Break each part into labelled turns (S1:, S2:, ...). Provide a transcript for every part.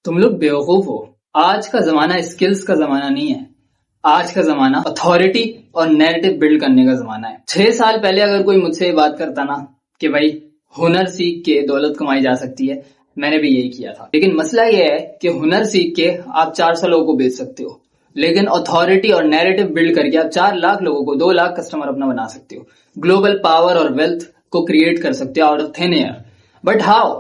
S1: तुम लोग बेवकूफ हो। आज का जमाना स्किल्स का जमाना नहीं है। आज का जमाना अथॉरिटी और नैरेटिव बिल्ड करने का जमाना है। 6 साल पहले अगर कोई मुझसे ये बात करता ना कि भाई हुनर सीख के दौलत कमाई जा सकती है, मैंने भी यही किया था। लेकिन मसला ये है कि हुनर सीख के आप 400 लोगों को बेच सकते हो, लेकिन अथॉरिटी और नैरेटिव बिल्ड करके आप 4 लाख लोगों को, 2 लाख कस्टमर अपना बना सकते हो। ग्लोबल पावर और वेल्थ को क्रिएट कर सकते हो out of thin air. But how?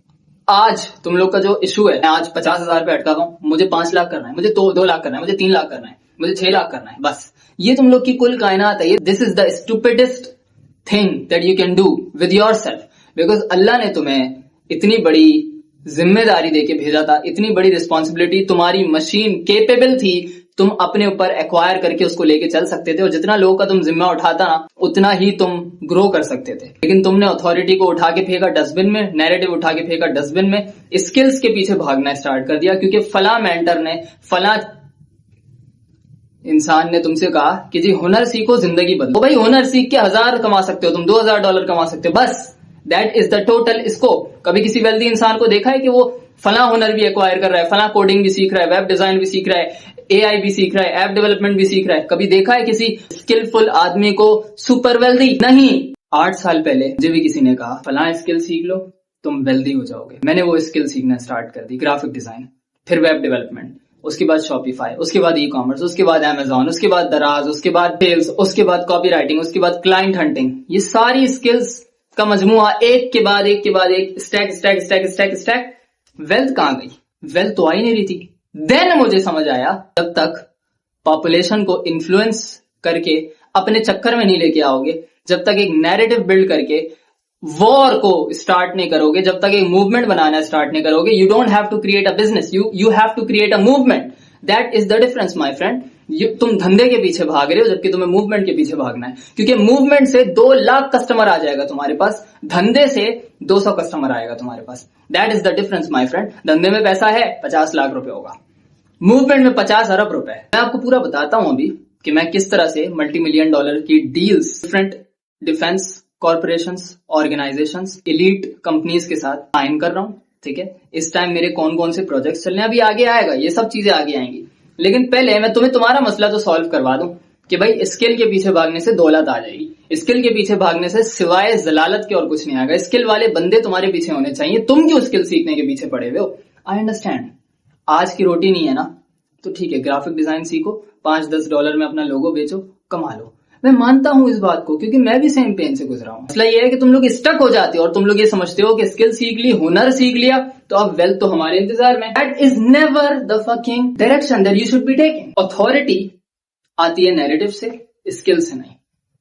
S1: आज तुम लोग का जो इशू है, मैं आज 50,000 पे अटका हूं, मुझे 5 लाख करना है, मुझे 2 लाख करना है, मुझे 3 लाख करना है, मुझे 6 लाख करना है, बस ये तुम लोग की कुल कायनात है। This is the stupidest thing that you can do with your self, because Allah ने तुम्हें इतनी बड़ी जिम्मेदारी देके भेजा था, इतनी बड़ी रिस्पॉन्सिबिलिटी तुम्हारी मशीन केपेबल थी, तुम अपने ऊपर एक्वायर करके उसको लेके चल सकते थे, और जितना लोगों का तुम जिम्मा उठाता ना उतना ही तुम ग्रो कर सकते थे। लेकिन तुमने अथॉरिटी को उठा के फेंका डस्टबिन में, नैरेटिव उठा के फेंका डस्टबिन में, स्किल्स के पीछे भागना स्टार्ट कर दिया, क्योंकि फला मेंटर ने, फला इंसान ने तुमसे कहा कि जी हुनर सीखो जिंदगी बदलो। तो भाई हुनर सीख के 1000 कमा सकते हो, तुम $2000 कमा सकते हो, बस that is the total scope. कभी किसी वेल्दी इंसान को देखा है कि वो फला हुनर भी एक्वायर कर रहा है, फला कोडिंग भी सीख रहा है, वेब डिजाइन भी सीख रहा है, एआई भी सीख रहा है, ऐप डेवलपमेंट भी सीख रहा है? कभी देखा है किसी स्किलफुल आदमी को सुपर वेल्दी? नहीं। 8 साल पहले मुझे भी किसी ने कहा फला स्किल सीख लो तुम वेल्दी हो जाओगे। मैंने वो स्किल सीखना स्टार्ट कर दी, ग्राफिक डिजाइन, फिर वेब डेवलपमेंट, उसके बाद शॉपिफाई, उसके बाद ई कॉमर्स, उसके बाद अमेजॉन, उसके बाद दराज, उसके बाद सेल्स, उसके बाद कॉपी राइटिंग, उसके बाद क्लाइंट हंटिंग। ये सारी स्किल्स का मजमुआ एक के बाद एक के बाद एक, stack stack stack stack stack. Wealth कहां गई? वेल्थ तो आ ही नहीं रही थी। देन मुझे समझ आया, जब तक पॉपुलेशन को इन्फ्लुएंस करके अपने चक्कर में नहीं लेके आओगे, जब तक एक नैरेटिव बिल्ड करके वॉर को स्टार्ट नहीं करोगे, जब तक एक मूवमेंट बनाना स्टार्ट नहीं करोगे, you don't have to create a business, you have to create a movement. That is the difference my friend. तुम धंधे के पीछे भाग रहे हो जबकि तुम्हें मूवमेंट के पीछे भागना है, क्योंकि मूवमेंट से 2 लाख कस्टमर आ जाएगा तुम्हारे पास, धंधे से 200 कस्टमर आएगा तुम्हारे पास। That is the difference my friend. धंधे में पैसा है 50 लाख रुपए होगा, मूवमेंट में 50 अरब रुपए। मैं आपको पूरा बताता हूं अभी कि मैं किस तरह से $multi-million की deals different defence corporations, organisations, elite companies के साथ साइन कर रहा हूं। ठीक है, इस टाइम मेरे कौन कौन से प्रोजेक्ट्स चल रहे हैं, अभी आगे आएगा, ये सब चीजें आगे आएंगी। लेकिन पहले मैं तुम्हें तुम्हारा मसला तो सॉल्व करवा दूं कि भाई स्किल के पीछे भागने से दौलत आ जाएगी, स्किल के पीछे भागने से सिवाय जलालत के और कुछ नहीं आएगा। स्किल वाले बंदे तुम्हारे पीछे होने चाहिए, तुम क्यों स्किल सीखने के पीछे पड़े हुए हो? आई अंडरस्टैंड, आज की रोटी नहीं है ना, तो ठीक है ग्राफिक डिजाइन सीखो, $5-10 में अपना लोगो बेचो, कमा लो। मैं मानता हूं इस बात को, क्योंकि मैं भी सेम पेन से गुजरा हूं। मसला ये है कि तुम लोग स्टक हो जाते हो और तुम लोग ये समझते हो कि स्किल सीख ली, हुनर सीख लिया, तो अब वेल्थ तो हमारे इंतजार में। That is never the fucking direction that you should be taking. Authority आती है नैरेटिव से, स्किल से नहीं।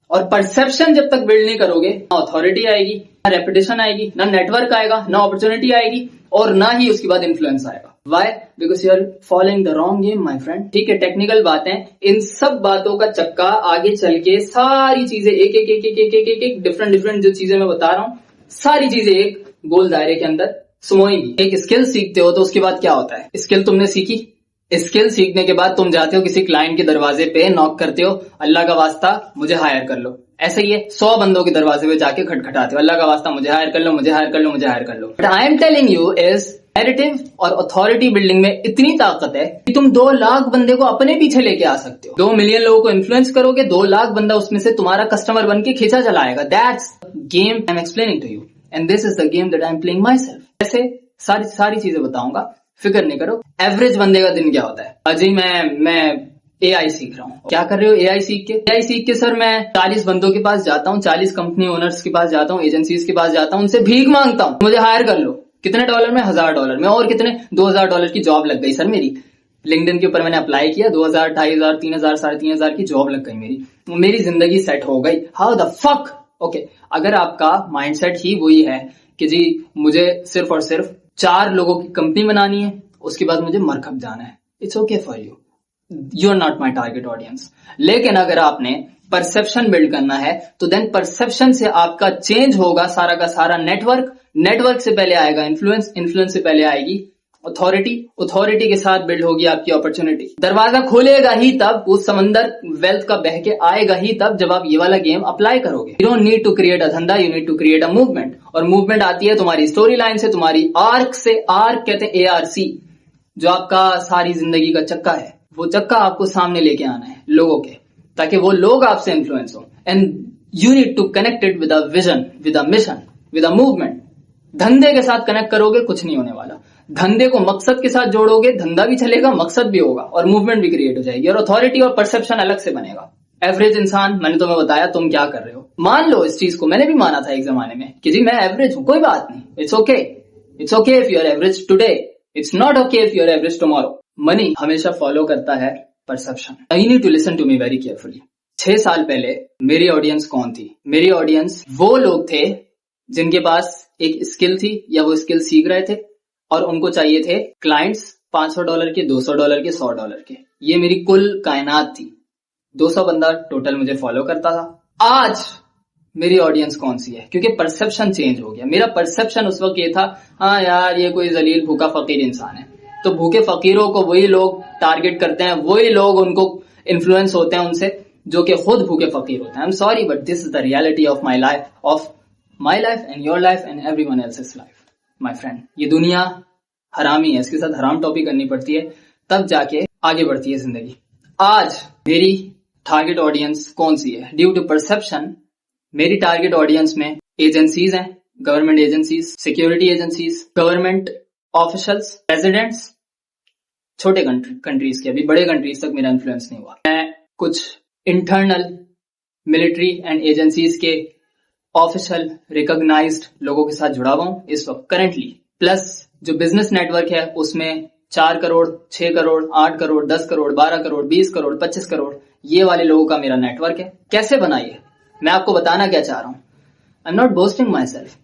S1: और परसेप्शन जब तक बिल्ड नहीं करोगे, ना अथॉरिटी आएगी, ना रेपुटेशन आएगी, ना नेटवर्क आएगा, ना अपॉर्चुनिटी आएगी, और ना ही उसके बाद इन्फ्लुएंस आएगा। Why? Because you are following the wrong game, my friend. ठीक है, टेक्निकल बातें, इन सब बातों का चक्का आगे चल के सारी चीजें एक एक एक एक एक एक एक एक डिफरेंट जो चीजें मैं बता रहा हूँ, सारी चीजें एक गोल दायरे के अंदर समोएंगी। एक स्किल सीखते हो तो उसके बाद क्या होता है? स्किल तुमने सीखी, स्किल सीखने के बाद तुम जाते हो किसी क्लाइंट के दरवाजे पे, नॉक करते हो, अल्लाह का वास्ता मुझे हायर कर लो। ऐसे ही है, 100 बंदों के दरवाजे पे जाके खटखटाते हो, अल्लाह का वास्ता मुझे हायर कर लो, मुझे हायर कर लो, मुझे हायर कर लो। But I am telling you is narrative और अथॉरिटी बिल्डिंग में इतनी ताकत है कि तुम 2 लाख बंदे को अपने पीछे लेके आ सकते हो। 2 मिलियन लोगों को इन्फ्लुएंस करोगे, 2 लाख बंदा उसमें से तुम्हारा कस्टमर बन के खींचा चलाएगा। That's game I am explaining to you and this is the game that I am playing myself. ऐसे सारी चीजें बताऊंगा, फिक्र नहीं करो। एवरेज बंदे का दिन क्या होता है? अजी मैं एआई सीख रहा हूँ। क्या कर रहे हो एआई सीख के? एआई सीख के सर मैं 40 बंदों के पास जाता हूँ, 40 कंपनी ओनर्स के पास जाता हूँ, एजेंसीज के पास जाता हूँ, उनसे भीख मांगता हूँ, मुझे हायर कर लो। कितने डॉलर में? $1000 में। और कितने? $2000 की जॉब लग गई सर मेरी। लिंक्डइन के ऊपर मैंने अप्लाई किया, 2000, 2500, 3000, 3500 की जॉब लग गई मेरी जिंदगी सेट हो गई। How the fuck? ओके, अगर आपका माइंडसेट ही वही है कि जी मुझे सिर्फ और सिर्फ 4 लोगों की कंपनी बनानी है, उसके बाद मुझे मरकब जाना है, it's okay for you, you are not my target audience. लेकिन अगर आपने परसेप्शन बिल्ड करना है तो देन परसेप्शन से आपका चेंज होगा सारा का सारा नेटवर्क से पहले आएगा इन्फ्लुएंस, इन्फ्लुएंस से पहले आएगी अथॉरिटी के साथ बिल्ड होगी आपकी अपॉर्चुनिटी। दरवाजा खोलेगा ही तब, उस समंदर वेल्थ का बह के आएगा ही तब जब आप ये वाला गेम अप्लाई करोगे। You don't need to create a धंधा, you need to create a movement. और मूवमेंट आती है तुम्हारी स्टोरी लाइन से, तुम्हारी आर्क से। आर्क कहते हैं ARC, जो आपका सारी जिंदगी का चक्का है, वो चक्का आपको सामने लेके आना है लोगों के, ताकि वो लोग आपसे इन्फ्लुएंस हो। And you need to connect it with a vision, with a mission, with a movement. धंधे के साथ कनेक्ट करोगे, कुछ नहीं होने वाला। धंधे को मकसद के साथ जोड़ोगे, धंधा भी चलेगा, मकसद भी होगा और मूवमेंट भी क्रिएट हो जाएगी और अथॉरिटी और परसेप्शन अलग से बनेगा। एवरेज इंसान, मैंने तुम्हें बताया तुम क्या कर रहे हो। मान लो इस चीज को, मैंने भी माना था एक जमाने में कि जी मैं एवरेज हूं, कोई बात नहीं, it's okay. It's okay if you are average today, it's not okay if you are average tomorrow. Money हमेशा फॉलो करता है perception. You need to listen to me very carefully. 6 साल पहले मेरी ऑडियंस कौन थी? मेरी ऑडियंस वो लोग थे जिनके पास एक स्किल थी या वो स्किल सीख रहे थे और उनको चाहिए थे क्लाइंट्स $500 के, $200 के, $100 के। ये मेरी कुल कायनात थी। 200 बंदा टोटल मुझे फॉलो करता था। आज मेरी ऑडियंस कौन सी है? क्योंकि परसेप्शन चेंज हो गया। मेरा परसेप्शन उस वक्त ये था, हाँ यार ये कोई जलील भूखा फकीर इंसान है। तो भूखे फकीरों को वही लोग टारगेट करते हैं, वही लोग उनको इन्फ्लुएंस होते हैं उनसे जो कि खुद भूखे फकीर होते हैं। I am sorry but this is the reality of my life and your life and everyone else's life my friend. ये दुनिया हरामी है, इसके साथ हराम टॉपी करनी पड़ती है, तब जाके आगे बढ़ती है जिंदगी। आज मेरी टारगेट ऑडियंस कौन सी है? ड्यू टू परसेप्शन मेरी टारगेट ऑडियंस में एजेंसीज हैं, government agencies, security agencies, government officials, presidents, छोटे कंट्रीज के, अभी बड़े कंट्रीज तक मेरा इन्फ्लुएंस नहीं हुआ। मैं कुछ इंटरनल मिलिट्री एंड एजेंसीज के ऑफिशियल रिकॉग्नाइज्ड लोगों के साथ जुड़ा हुआ हूं इस वक्त करेंटली। प्लस जो बिजनेस नेटवर्क है उसमें 4 करोड़, 6 करोड़, 8 करोड़, 10 करोड़, 12 करोड़, 20 करोड़, 25 करोड़, ये वाले लोगों का मेरा नेटवर्क है। कैसे बनाइए? मैं आपको बताना क्या चाह रहा हूं। आई am not boasting my self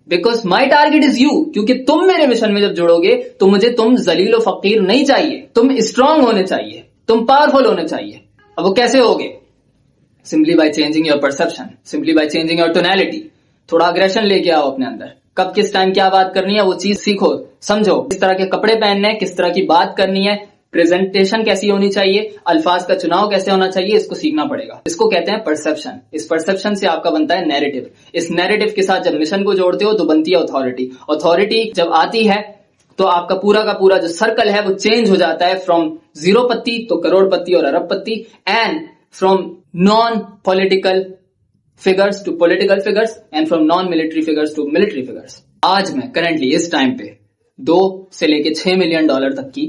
S1: because my target is you. क्योंकि तुम मेरे मिशन में जब जुड़ोगे तो मुझे तुम जलील और फकीर नहीं चाहिए, तुम स्ट्रांग होने चाहिए, तुम पावरफुल होने चाहिए। अब वो कैसे होगे? Simply by changing your perception, simply by changing your tonality. थोड़ा अग्रेशन लेके आओ अपने अंदर। कब किस टाइम क्या बात करनी है वो चीज सीखो, समझो। किस तरह के कपड़े पहनने हैं, किस तरह की बात करनी है, प्रेजेंटेशन कैसी होनी चाहिए, अल्फाज का चुनाव कैसे होना चाहिए, इसको सीखना पड़ेगा। इसको कहते हैं परसेप्शन। इस परसेप्शन से आपका बनता है नैरेटिव। इस नैरेटिव के साथ जब मिशन को जोड़ते हो तो बनती है अथॉरिटी। अथॉरिटी जब आती है तो आपका पूरा का पूरा जो सर्कल है वो चेंज हो जाता है फ्रॉम 0 पत्ती तो करोड़पति और अरबपति, and from non political figures to political figures, and from non military figures to military figures. आज मैं करेंटली इस टाइम पे 2 से लेके $6 मिलियन तक की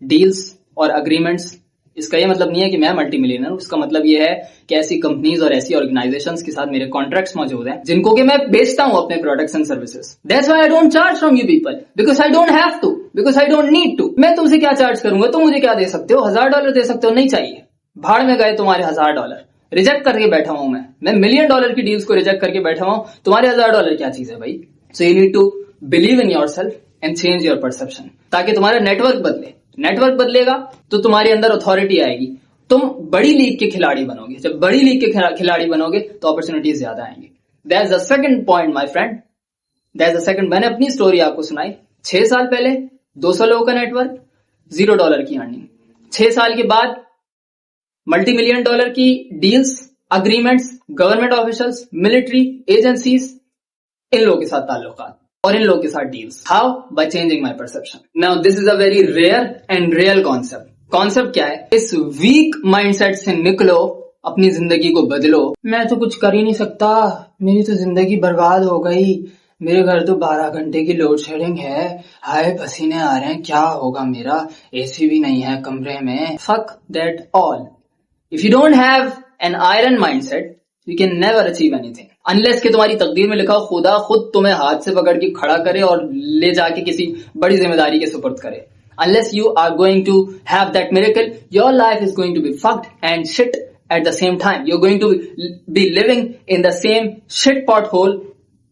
S1: डील्स और अग्रीमेंट्स। इसका ये मतलब नहीं है कि मैं मल्टी मिलियनर हूं, इसका मतलब ये है कि ऐसी कंपनीज और ऐसी ऑर्गेनाइजेशंस के साथ मेरे कॉन्ट्रैक्ट्स मौजूद हैं जिनको कि मैं बेचता हूं अपने products and services. That's why I don't charge from you people, because I don't have to, because I don't need to. मैं तुमसे क्या चार्ज करूंगा? तुम मुझे क्या दे सकते हो? $1000 दे सकते हो? नहीं चाहिए। भाड़ में गए तुम्हारे $1000। रिजेक्ट करके बैठा हूं मैं $1 मिलियन की डील्स को रिजेक्ट करके बैठा हूं। तुम्हारे $1000 क्या चीज है भाई? So you need to believe in yourself and change your perception, ताकि तुम्हारा नेटवर्क बदले। नेटवर्क बदलेगा तो तुम्हारे अंदर अथॉरिटी आएगी, तुम बड़ी लीग के खिलाड़ी बनोगे। जब बड़ी लीग के खिलाड़ी बनोगे तो अपॉर्चुनिटीज ज्यादा आएंगी। That is the second point my friend, that is the second. मैंने अपनी स्टोरी आपको सुनाई। 6 साल पहले 200 लोगों का नेटवर्क, $0 की अर्निंग। 6 साल के बाद $multi million की deals, agreements, government officials, military agencies, इन लोगों के साथ ताल्लुकात और इन लोगों के साथ deals. How? By changing my perception. Now this is a very rare and real concept. Concept क्या है? इस वीक माइंडसेट से निकलो, अपनी जिंदगी को बदलो। मैं तो कुछ कर ही नहीं सकता, मेरी तो जिंदगी बर्बाद हो गई, मेरे घर तो 12 घंटे की लोड शेडिंग है, हाय पसीने आ रहे हैं, क्या होगा मेरा, एसी भी नहीं है कमरे में। Fuck that all. If you don't have an iron mindset you can never achieve anything, unless कि तुम्हारी तकदीर में लिखा हो खुदा खुद तुम्हें हाथ से पकड़ के खड़ा करे और ले जाके किसी बड़ी जिम्मेदारी के सुपुर्द करे। Unless you are going to have that miracle, your life is going to be fucked and shit at the same time. You're going to be living in the same shit pothole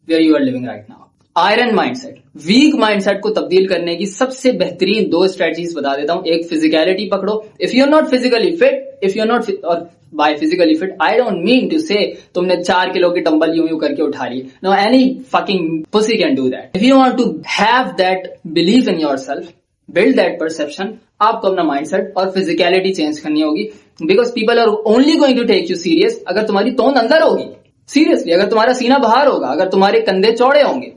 S1: where you are living right now. Iron mindset, weak mindset को तब्दील करने की सबसे बेहतरीन 2 strategies बता देता हूं। एक, physicality पकड़ो। If you're not physically fit, if you're not fit, और by physically fit, I don't mean to say तुमने 4 किलो की डंबल यूं करके उठा ली। No, any fucking pussy can do that. If you want to have that belief in yourself, build that perception, आपको अपना mindset और physicality change करनी होगी। Because people are only going to take you serious अगर तुम्हारी तोंद अंदर होगी। Seriously, अगर तुम्हारा सीना बाहर होगा, अगर तुम्हारे कंधे चौड़े होंगे,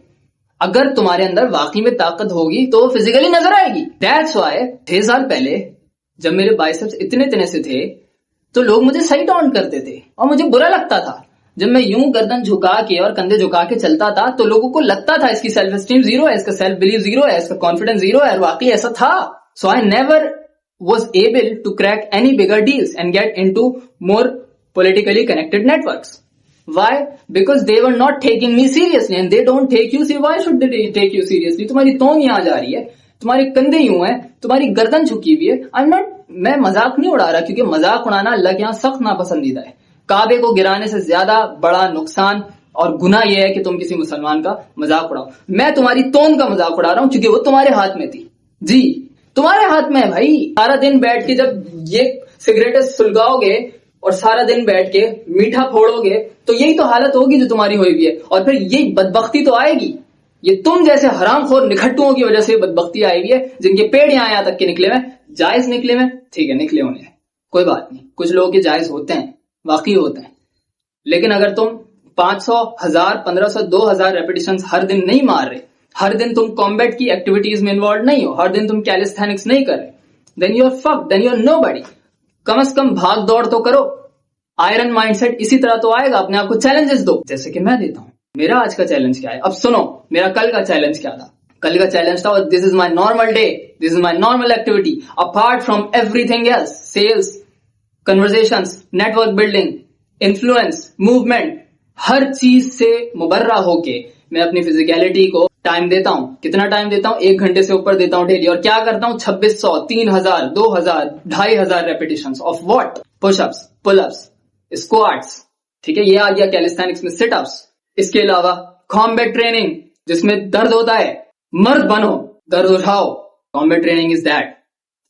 S1: अगर तुम्हारे अंदर वाकई में ताकत होगी तो फिजिकली नजर आएगी। दैट्स व्हाई 6 साल पहले जब मेरे बाइसेप्स इतने इतने से थे तो लोग मुझे सही टॉन्ट करते थे और मुझे बुरा लगता था। जब मैं यूं गर्दन झुका के और कंधे झुका के चलता था तो लोगों को लगता था इसकी सेल्फ एस्टीम जीरो है, इसका सेल्फ बिलीव जीरो है, इसका कॉन्फिडेंस जीरो है, और वाकई ऐसा था। So I never was able to crack any bigger deals and get into more politically connected networks. Why? Because they were not taking me seriously and they don't take you seriously. Why should they take you seriously? तुम्हारी tone यहाँ जा रही है, तुम्हारे कंधे यूं हैं, तुम्हारी गर्दन झुकी हुई है। मैं मजाक नहीं उड़ा रहा, क्योंकि मजाक उड़ाना अल्लाह के यहाँ सख्त नापसंदीदा है। काबे को गिराने से ज्यादा बड़ा नुकसान और गुनाह यह है कि तुम किसी मुसलमान का मजाक उड़ाओ। मैं तुम्हारी टोन का मजाक उड़ा रहा हूं क्योंकि वो तुम्हारे हाथ में थी। जी, तुम्हारे हाथ में है भाई। सारा दिन बैठ के जब ये सिगरेटें सुलगाओगे और सारा दिन बैठ के मीठा फोड़ोगे तो यही तो हालत होगी जो तुम्हारी हुई भी है, और फिर यही बदबख्ती तो आएगी। ये तुम जैसे हरामखोर निखट्टुओं की वजह से बदबख्ती आई हुई है, जिनके पेड़ यहाँ तक के निकले हुए। जायज निकले हुए, ठीक है, निकले होने, कोई बात नहीं। कुछ लोगों के जायज होते हैं, वाकई होते हैं, लेकिन अगर तुम 500, 1000, 1500, 2000 रेपिटेशंस हर दिन नहीं मार रहे, हर दिन तुम कॉम्बैट की एक्टिविटीज में इन्वॉल्व नहीं हो, हर दिन तुम कैलिस्थेनिक्स नहीं कर रहे, then you are fucked, then you are nobody. कम से कम भाग दौड़ तो करो। आयरन माइंडसेट इसी तरह तो आएगा। अपने आप को चैलेंजेस दो, जैसे कि मैं देता हूं। मेरा आज का चैलेंज क्या है, अब सुनो। मेरा कल का चैलेंज क्या था? कल का चैलेंज था, this is my normal day, this is my normal activity, apart from everything else, sales, conversations, network building, influence, movement, हर चीज से मुबर्रा होके मैं अपनी फिजिकलिटी को टाइम देता हूं। कितना टाइम देता हूं? 1 घंटे से ऊपर देता हूं डेली। और क्या करता हूं? 2600, 3000, 2000, 2500 repetitions of what? Pushups, pullups, squats, ठीक है, ये आ गया कैलिस्थेनिक्स में, सिटअप्स। इसके अलावा कॉम्बैट ट्रेनिंग, जिसमें दर्द होता है, मर्द बनो, दर्द उठाओ, combat training is that.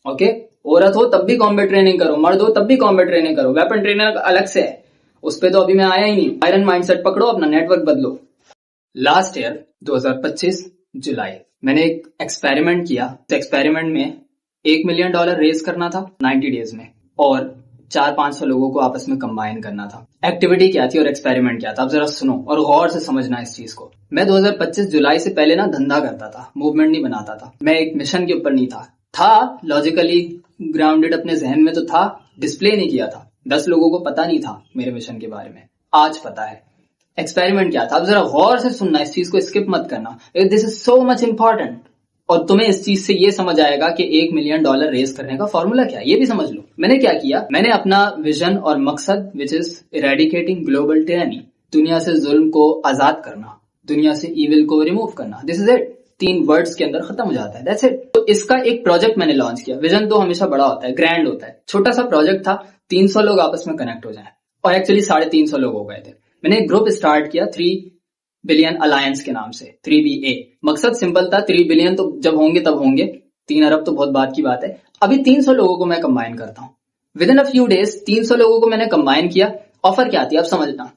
S1: Okay, औरत हो तब भी कॉम्बैट ट्रेनिंग करो, मर्द हो तब भी कॉम्बैट ट्रेनिंग करो। वेपन ट्रेनर अलग से है, उस पर तो अभी मैं आया ही नहीं। आयरन माइंडसेट पकड़ो, अपना नेटवर्क बदलो। लास्ट ईयर 2025 जुलाई मैंने एक एक्सपेरिमेंट किया। इस एक्सपेरिमेंट में $1 मिलियन रेज करना था 90 डेज में, और 400-500 लोगों को आपस में कंबाइन करना था। एक्टिविटी क्या थी और एक्सपेरिमेंट क्या था, अब जरा सुनो और गौर से समझना इस चीज को। मैं 2025 जुलाई से पहले ना धंधा करता था, मूवमेंट नहीं बनाता था। मैं एक मिशन के ऊपर नहीं था लॉजिकली ग्राउंडेड, अपने जहन में तो था, डिस्प्ले नहीं किया था। 10 लोगों को पता नहीं था मेरे मिशन के बारे में, आज पता है। एक्सपेरिमेंट क्या था, अब जरा गौर से सुनना, इस चीज को स्किप मत करना। This is so much important, और तुम्हें इस चीज से ये समझ आएगा कि $1 मिलियन रेज करने का फॉर्मूला क्या है, ये भी समझ लो। मैंने क्या किया, मैंने अपना विजन और मकसद, विच इज इरेडिकेटिंग ग्लोबल टिरानी, दुनिया से जुल्म को आजाद करना, दुनिया से ईविल को रिमूव करना, दिस इज इट। 3 वर्ड्स के अंदर खत्म हो जाता है, दैट्स इट। तो इसका एक प्रोजेक्ट मैंने लॉन्च किया। विजन तो हमेशा बड़ा होता है, ग्रैंड होता है। छोटा सा प्रोजेक्ट था, 300 लोग आपस में कनेक्ट हो जाए, और एक्चुअली 350 लोग हो गए थे। मैंने एक ग्रुप स्टार्ट किया 3 बिलियन अलायंस के नाम से, 3BA। मकसद सिंपल था, 3 बिलियन तो जब होंगे तब होंगे, 3 अरब तो बहुत बात की बात है। अभी 300 लोगों को मैं कंबाइन करता हूं with in a few days. 300 लोगों को मैंने कंबाइन किया। ऑफर क्या थी, अब समझना।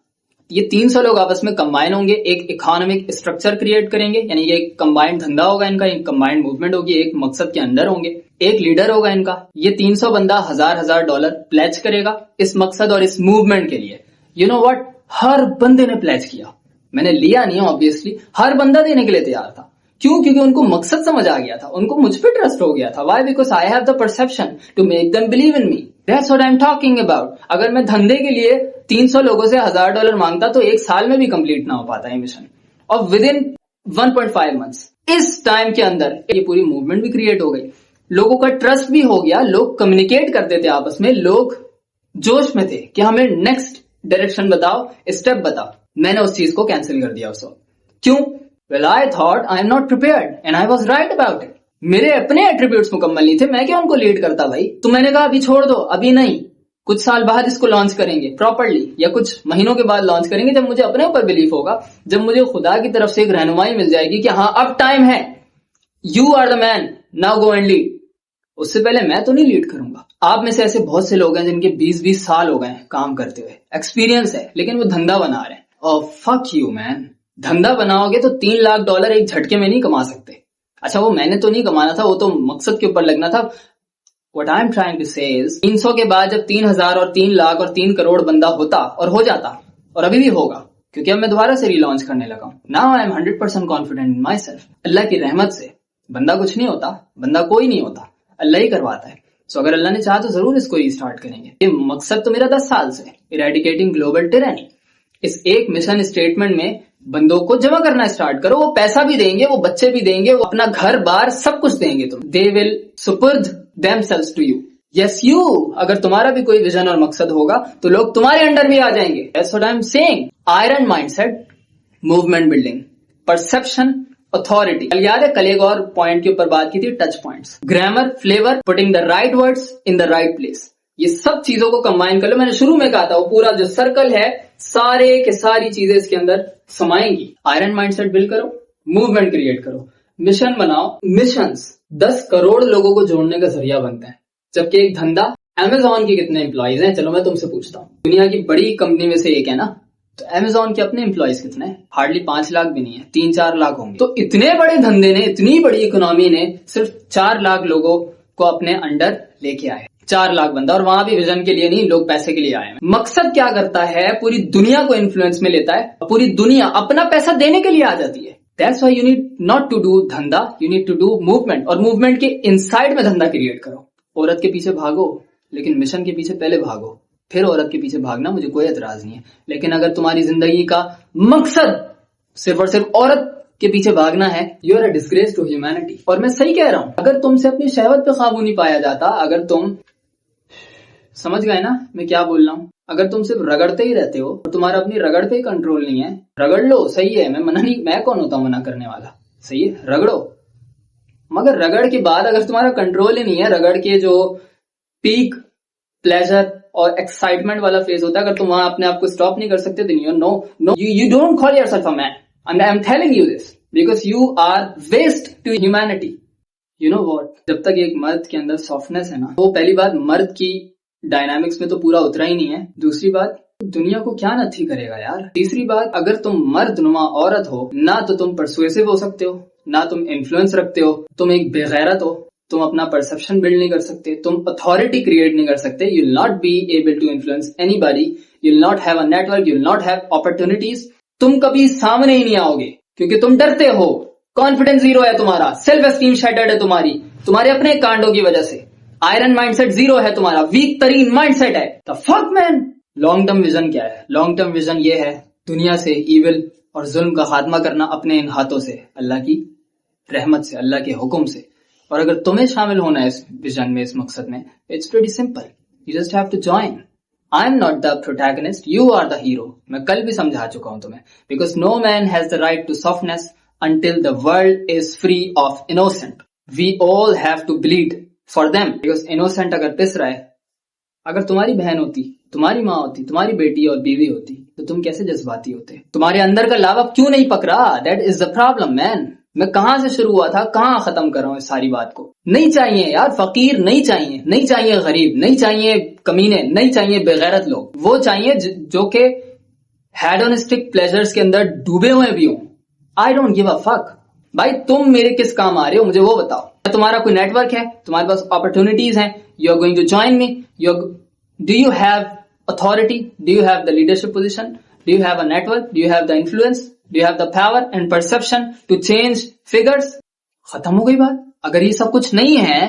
S1: ये 300 लोग आपस में कंबाइन होंगे, एक इकोनॉमिक स्ट्रक्चर क्रिएट करेंगे, यानी ये एक कंबाइंड धंधा होगा इनका, एक कंबाइंड मूवमेंट होगी, एक मकसद के अंदर होंगे, एक लीडर होगा इनका। ये 300 बंदा $1000 प्लेज करेगा इस मकसद और इस मूवमेंट के लिए। यू नो व्हाट, हर बंदे ने प्लेज किया। मैंने लिया नहीं ऑब्वियसली, हर बंदा देने के लिए तैयार था। क्यों? क्योंकि उनको मकसद समझ आ गया था, उनको मुझ पे ट्रस्ट हो गया था। Why? Because I have the perception to make them believe in me. That's what I am talking about. अगर मैं धंधे के लिए 300 लोगों से $1000 मांगता तो 1 साल में भी कंप्लीट ना हो पाता ये मिशन, और विद इन 1.5 मंथ्स, इस टाइम के अंदर ये पूरी मूवमेंट भी क्रिएट हो गई, लोगों का ट्रस्ट भी हो गया, लोग कम्युनिकेट करते थे आपस में, लोग जोश में थे कि हमें नेक्स्ट डायरेक्शन बताओ, स्टेप बताओ। मैंने उस चीज को कैंसिल कर दिया उस वक्त। क्यों? Well I thought I am not prepared and I was right about it. मेरे अपने एट्रीब्यूट्स मुकम्मल नहीं थे, मैं क्या उनको लीड करता भाई। तो मैंने कहा अभी छोड़ दो, अभी नहीं, कुछ साल बाद इसको लॉन्च करेंगे प्रॉपर्ली, या कुछ महीनों के बाद लॉन्च करेंगे, जब मुझे अपने ऊपर बिलीफ होगा, जब मुझे खुदा की तरफ से एक रहनुमाई मिल जाएगी कि हाँ अब टाइम है, you are the man, now go and lead. उससे पहले मैं तो नहीं लीड करूंगा। आप में से ऐसे बहुत से लोग हैं जिनके 20-20 साल हो गए हैं काम करते हुए, एक्सपीरियंस है, लेकिन वो धंधा बना रहे हैं। और फक यू मैन, धंधा बनाओगे तो $3 लाख एक झटके में नहीं कमा सकते। अच्छा, वो मैंने तो नहीं कमाना था, वो तो मकसद के ऊपर लगना था। What I'm trying to say is 300 के बाद जब 3000 और 3 लाख और 3 करोड़ बंदा होता और हो जाता, और अभी भी होगा, क्योंकि अब मैं दोबारा से रीलॉन्च करने लगा हूं। Now I am 100% confident in my self. Allah की रहमत से बंदा कुछ नहीं होता, बंदा कोई नहीं होता, अल्लाह ही करवाता है। सो अगर अल्लाह ने चाहा तो जरूर इसको रीस्टार्ट करेंगे। ये मकसद तो मेरा 10 साल से, इरेडिकेटिंग ग्लोबल टिरैनी। इस एक मिशन स्टेटमेंट में बंदों को जमा करना स्टार्ट करो। वो पैसा भी देंगे, वो बच्चे भी देंगे, वो अपना घर बार सब कुछ देंगे तुम। दे विल सुपुर्द themselves to you. Yes you, अगर तुम्हारा भी कोई विजन और मकसद होगा तो लोग तुम्हारे अंडर भी आ जाएंगे। That's what I am saying. Iron mindset, movement building, perception, authority. कल याद है, कल एक और पॉइंट के ऊपर बात की थी, touch points, grammar, flavour, putting the right words in the right place. ये सब चीजों को कंबाइन कर लो। मैंने शुरू में कहा था वो पूरा जो सर्कल है, सारे के सारी चीजें इसके अंदर समाएंगी। आयरन माइंडसेट बिल्ड करो, मूवमेंट क्रिएट करो, मिशन बनाओ। मिशंस 10 करोड़ लोगों को जोड़ने का जरिया बनते हैं, जबकि एक धंधा, अमेजॉन के कितने एम्प्लॉइज हैं? चलो मैं तुमसे पूछता हूँ, दुनिया की बड़ी कंपनी में से एक है ना, तो अमेजॉन के अपने एम्प्लॉइज कितने हैं? हार्डली 5 लाख भी नहीं है, 3-4 लाख होंगे। तो इतने बड़े धंधे ने, इतनी बड़ी इकोनॉमी ने सिर्फ 4 लाख लोगों को अपने अंडर लेके आए। 4 लाख बंदा, और वहां भी विजन के लिए नहीं, लोग पैसे के लिए आए हैं। मकसद क्या करता है? पूरी दुनिया को इन्फ्लुएंस में लेता है, पूरी दुनिया अपना पैसा देने के लिए आ जाती है। That's why you need not to do धंधा, you need to do movement. और मूवमेंट के इनसाइड में धंधा क्रिएट करो। औरत के पीछे भागो, लेकिन मिशन के पीछे पहले भागो, फिर औरत के पीछे भागना, मुझे कोई एतराज नहीं है। लेकिन अगर तुम्हारी जिंदगी का मकसद सिर्फ और सिर्फ औरत के पीछे भागना है, you are a disgrace to humanity. और मैं सही कह रहा हूं, अगर तुमसे अपनी शहवत पे काबू नहीं पाया जाता, अगर तुम, समझ गए ना मैं क्या बोल रहा हूं, अगर तुम सिर्फ रगड़ते ही रहते हो और तुम्हारा अपनी रगड़ पे ही कंट्रोल नहीं है, रगड़ लो, सही है, मैं मना नहीं, मैं कौन होता हूं मना करने वाला, सही है, रगड़ो। मगर रगड़ के बाद अगर तुम्हारा कंट्रोल ही नहीं है, रगड़ के जो पीक प्लेजर और एक्साइटमेंट वाला फेज होता है, अगर तुम वहां अपने आप को स्टॉप नहीं कर सकते, then you don't call yourself a man, and I'm telling you this because you are waste to humanity. You know what? जब तक एक मर्द के अंदर सॉफ्टनेस है ना, वो पहली बात मर्द की डायनामिक्स में तो पूरा उतरा ही नहीं है। दूसरी बात, दुनिया को क्या नथी करेगा यार। तीसरी बात, अगर तुम मर्द नुमा औरत हो ना, तो तुम परसुएसिव हो सकते हो, ना तुम इन्फ्लुएंस रखते हो, तुम एक बेगैरत हो, तुम अपना परसेप्शन बिल्ड नहीं कर सकते, तुम अथॉरिटी क्रिएट नहीं कर सकते, you will not be able to influence anybody, you will not have a network, you will not have opportunities. तुम कभी सामने ही नहीं आओगे क्योंकि तुम डरते हो, कॉन्फिडेंस जीरो है तुम्हारा, सेल्फ एस्टीम शैटर्ड है तुम्हारे अपने कांडों की वजह से, आयरन माइंडसेट जीरो है तुम्हारा, वीक तरीन माइंडसेट है। The fuck man. Long term vision क्या है? लॉन्ग टर्म विजन ये है, दुनिया से ईविल और जुल्म का खात्मा करना अपने इन हाथों से, अल्लाह की रहमत से, अल्लाह के हुक्म से। और अगर तुम्हें शामिल होना है इस विजन में, इस मकसद में, it's pretty simple, you just have to join. I am not the protagonist, you are the hero. मैं कल भी समझा चुका हूं तुम्हें, because no man has the right to softness until the world is free of innocent. We all have to bleed for them. Because innocent अगर पिस रहा है, अगर तुम्हारी बहन होती, तुम्हारी माँ होती, तुम्हारी बेटी और बीवी होती, तो तुम कैसे जज्बाती होते? तुम्हारे अंदर का लावा क्यों नहीं पक रहा? That is the problem, man. मैं कहां से शुरू हुआ था, कहां खत्म कर रहा हूं इस सारी बात को। नहीं चाहिए यार फकीर, नहीं चाहिए, नहीं चाहिए गरीब, नहीं चाहिए कमीने, नहीं चाहिए बेगैरत लोग। वो चाहिए जो कि हेडोनिस्टिक प्लेजर्स के अंदर डूबे हुए भी हों। I don't give a fuck. भाई तुम मेरे किस काम आ रहे हो, मुझे वो बताओ। तुम्हारा कोई नेटवर्क है, तुम्हारे पास अपॉर्चुनिटीज हैं, you are going to join me, do you have authority, do you have the leadership position, do you have a network, do you have the influence, do you have the power and perception to change figures? खत्म हो गई बात। अगर ये सब कुछ नहीं है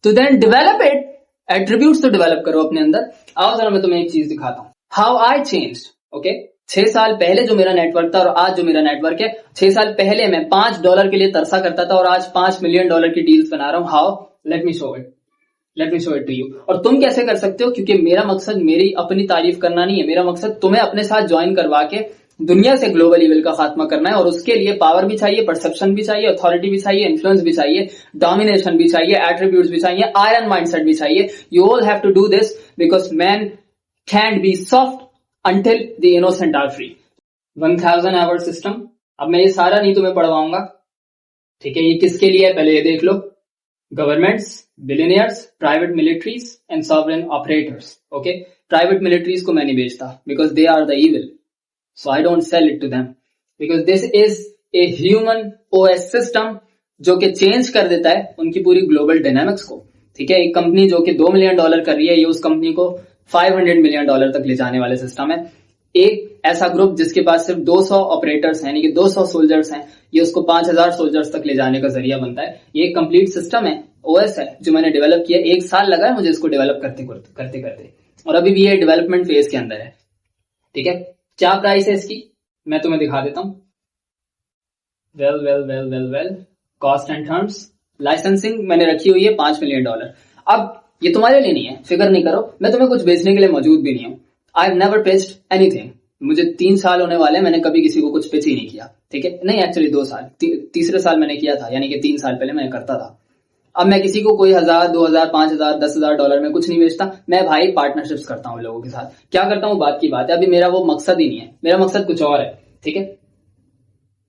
S1: तो देन डेवलप इट, एट्रीब्यूट्स तो डेवलप करो अपने अंदर। आओ जरा मैं तुम्हें एक चीज दिखाता हूं, हाउ आई चेंज्ड। ओके, 6 साल पहले जो मेरा नेटवर्क था और आज जो मेरा नेटवर्क है, 6 साल पहले मैं $5 के लिए तरसा करता था और आज $5 मिलियन की डील्स बना रहा हूं। How? Let me show it to you. और तुम कैसे कर सकते हो? क्योंकि मेरा मकसद मेरी अपनी तारीफ करना नहीं है, मेरा मकसद तुम्हें अपने साथ ज्वाइन करवा के दुनिया से ग्लोबल इविल का खात्मा करना है। और उसके लिए पावर भी चाहिए, परसेप्शन भी चाहिए, अथॉरिटी भी चाहिए, इन्फ्लुएंस भी चाहिए, डोमिनेशन भी चाहिए, एट्रीब्यूट्स भी चाहिए, आयरन माइंडसेट भी चाहिए। You all have to do this because man can be soft until the innocent are free. 1000 hour system. अब मैं ये सारा नहीं तुम्हें पढ़वाऊंगा, ठीक है? ये किसके लिए है पहले ये देख लो। Governments, billionaires, private militaries and sovereign operators. Okay, private militaries को मैं नहीं बेचता because they are the evil, so I don't sell it to them because this is a human OS system जो कि चेंज कर देता है उनकी पूरी ग्लोबल डायनामिक्स को। ठीक है, एक कंपनी जो कि $2 मिलियन कर रही है, ये उस कंपनी को $500 मिलियन तक ले जाने वाले सिस्टम है। एक ऐसा ग्रुप जिसके पास सिर्फ 200 ऑपरेटर्स हैं, यानी कि 200 सोल्जर्स हैं, ये उसको 5000 सोल्जर्स तक ले जाने का जरिया बनता है। ये एक कंप्लीट सिस्टम है, ओएस है, जो मैंने डेवलप किया। 1 साल लगा है मुझे इसको डेवलप करते करते, और अभी भी ये डेवलपमेंट फेज के अंदर है। ठीक है, क्या प्राइस है इसकी मैं तुम्हें दिखा देता हूं। Well cost and terms, licensing मैंने रखी हुई है $5 मिलियन। अब ये तुम्हारे लिए नहीं है, फिक्र नहीं करो, मैं तुम्हें कुछ बेचने के लिए मौजूद भी नहीं हूं। I have never pitched anything. मुझे 3 साल होने वाले, मैंने कभी किसी को कुछ पिच ही नहीं किया। ठीक है, नहीं एक्चुअली 2 साल, तीसरे साल मैंने किया था, यानी कि 3 साल पहले मैंने करता था। अब मैं किसी को कोई 1000, 2000, 5000, $10,000 में कुछ नहीं बेचता। मैं भाई पार्टनरशिप्स करता हूँ लोगों के साथ। क्या करता हूँ बात की बात है, अभी मेरा वो मकसद ही नहीं है, मेरा मकसद कुछ और है। ठीक है,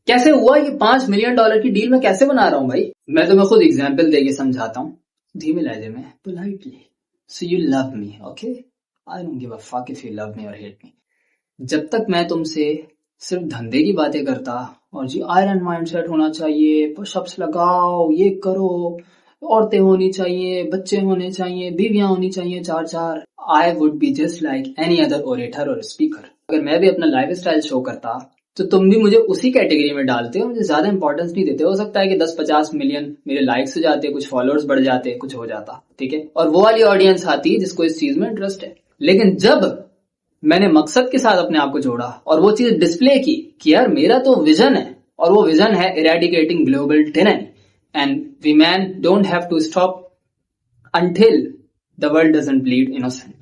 S1: कैसे हुआ ये $5 मिलियन की डील मैं कैसे बना रहा हूं भाई, मैं तुम्हें खुद एग्जाम्पल देके समझाता हूँ, धीमे लहजे में, politely. So you love me, okay, I don't give a fuck if you love me और हेट मी। जब तक मैं तुमसे सिर्फ धंधे की बातें करता और जी आयरन माइंडसेट होना चाहिए, पुशअप्स लगाओ, ये करो, औरतें होनी चाहिए, बच्चे होने चाहिए, बीवियां होनी चाहिए 4-4, I would be just like any other orator और स्पीकर। अगर मैं भी अपना लाइफ स्टाइल शो करता तो तुम भी मुझे उसी कैटेगरी में डालते हो, मुझे ज्यादा इंपॉर्टेंस नहीं देते। हो सकता है कि 10-50 मिलियन मेरे लाइक्स हो जाते, कुछ फॉलोअर्स बढ़ जाते, कुछ हो जाता। ठीक है, और वो वाली ऑडियंस आती है जिसको इस चीज में इंटरेस्ट है। लेकिन जब मैंने मकसद के साथ अपने आप को जोड़ा और वो चीज डिस्प्ले की कि यार मेरा तो विजन है, और वो विजन है eradicating global tyranny and we man don't have to stop until the world doesn't bleed innocent.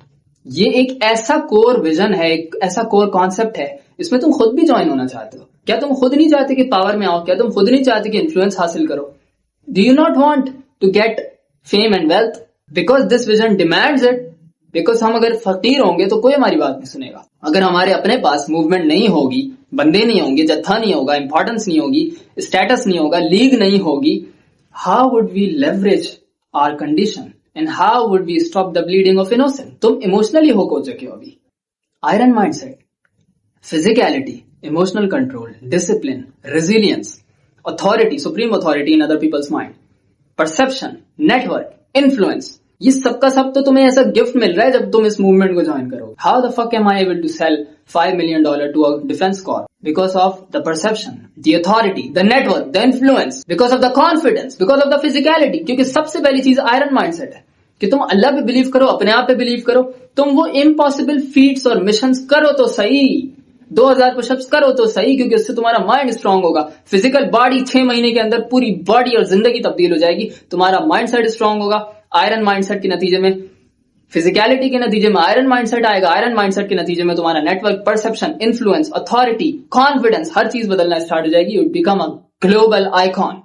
S1: ये एक ऐसा कोर विजन है, एक ऐसा कोर कॉन्सेप्ट है, इसमें तुम खुद भी ज्वाइन होना चाहते हो। क्या तुम खुद नहीं चाहते कि पावर में आओ? क्या तुम खुद नहीं चाहते कि इन्फ्लुएंस हासिल करो? Do you not want to get fame and wealth? Because this vision demands it. Because हम अगर फकीर होंगे तो कोई हमारी बात नहीं सुनेगा। अगर हमारे अपने पास मूवमेंट नहीं होगी, बंदे नहीं होंगे, जत्था नहीं होगा, इंपॉर्टेंस नहीं होगी, स्टेटस नहीं होगा, लीग नहीं होगी, how would we leverage our condition and how would we stop the bleeding of innocent? तुम इमोशनली हो चुके हो अभी। Iron mindset, physicality, emotional control, discipline, resilience, authority, supreme authority in other people's mind, perception, network, influence, ये सबका सब तो तुम्हें ऐसा गिफ्ट मिल रहा है जब तुम इस मूवमेंट को ज्वाइन करोगे। How the fuck am I able to sell $5 million to a defence corp? Because of the perception, the authority, the network, the influence, because of the confidence, because of the physicality. क्योंकि सबसे पहली चीज iron mindset है कि तुम अल्लाह पे believe करो, अपने आप पे बिलीव करो, तुम वो इम्पॉसिबल फीट्स और मिशंस करो तो सही, 2000 पुशअप्स करो तो सही, क्योंकि उससे तुम्हारा माइंड स्ट्रांग होगा। फिजिकल बॉडी 6 महीने के अंदर पूरी बॉडी और जिंदगी तब्दील हो जाएगी। तुम्हारा माइंडसेट स्ट्रांग होगा। आयरन माइंडसेट के नतीजे में फिजिकलिटी के नतीजे में आयरन माइंडसेट आएगा। आयरन माइंडसेट के नतीजे में तुम्हारा network, perception, influence, authority, confidence, हर चीज बदलना स्टार्ट हो जाएगी। You become a global icon.